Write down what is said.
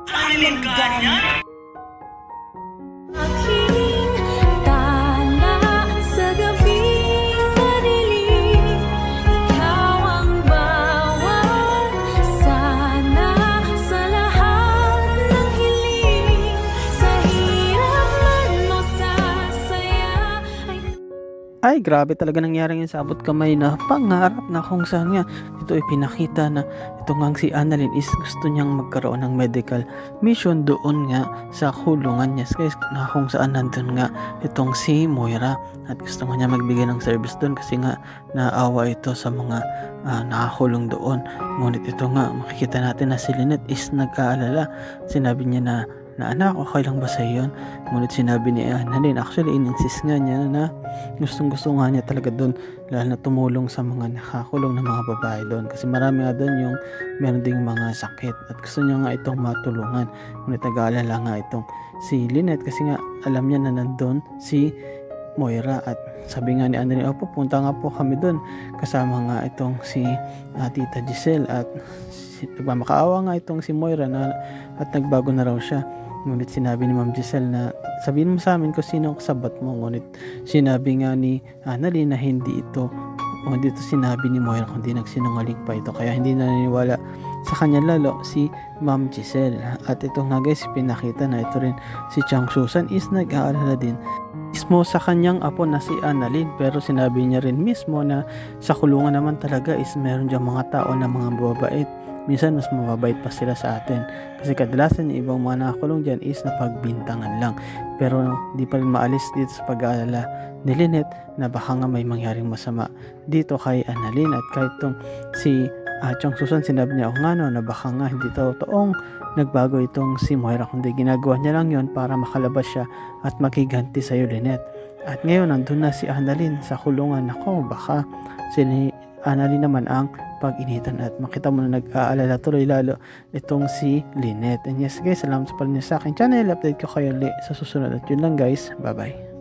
Alin ganyan? Aking tala sa gabing madilim, ikaw ang bawat sana sa lahat ng hiling, sa hirap man o sa saya Ay, grabe talaga nangyari yung sabot kamay na pangarap na kung saan nga ito ay pinakita na ito nga si Annalyn is gusto niyang magkaroon ng medical mission doon nga sa kulungan niya guys, na kung saan nandun nga itong si Moira at gusto nga niya magbigay ng service doon kasi nga naawa ito sa mga nakakulong doon. Ngunit ito nga makikita natin na si Lynette is nag-aalala. Sinabi niya na anak, okay lang ba sa yun? Ngunit sinabi ni Annalyn, actually in-insist nga niya na gustong gusto nga niya talaga doon, lalo na tumulong sa mga nakakulong na mga babae doon kasi marami nga doon yung meron ding mga sakit at gusto niya nga itong matulungan. Ngunit nag-aalala nga itong si Lynette kasi nga alam niya na nandun si Moira at sabi nga ni Annalyn, opo, punta nga po kami doon kasama nga itong si Tita Giselle at nagmamakaawa nga itong si Moira na at nagbago na raw siya. Ngunit sinabi ni Ma'am Giselle na sabihin mo sa amin kung sino ang kasabat mo. Ngunit sinabi nga ni Annalyn na hindi ito sinabi ni Moira kundi nagsinungaling pa ito, kaya hindi naniniwala sa kanya lalo si Ma'am Giselle. At ito nga guys, pinakita na ito rin si Chang Susan is nag-aalala din mismo sa kanyang apo na si Annalyn, pero sinabi niya rin mismo na sa kulungan naman talaga is meron diyang mga tao na mga mababait. Minsan mas mababait pa sila sa atin kasi kadalasan yung ibang mga nakakulong dyan is napagbintangan lang, pero di pa rin maalis dito sa pag-aalala ni Lynette na baka nga may mangyaring masama dito kay Annalyn. At kahit tong si Chang Susan, sinabi niya nga no, na baka nga hindi totoong nagbago itong si Moira kundi ginagawa niya lang yon para makalabas siya at maghiganti sa iyo, Lynette. At ngayon nandun na si Annalyn sa kulungan. Ako, baka si Annalyn naman ang pag-initan at makita mo na nag-aalala tuloy lalo itong si Lynette. And yes guys, salamat sa panonood sa akin channel. Update ko kayo ulit sa susunod at yun lang guys, bye bye.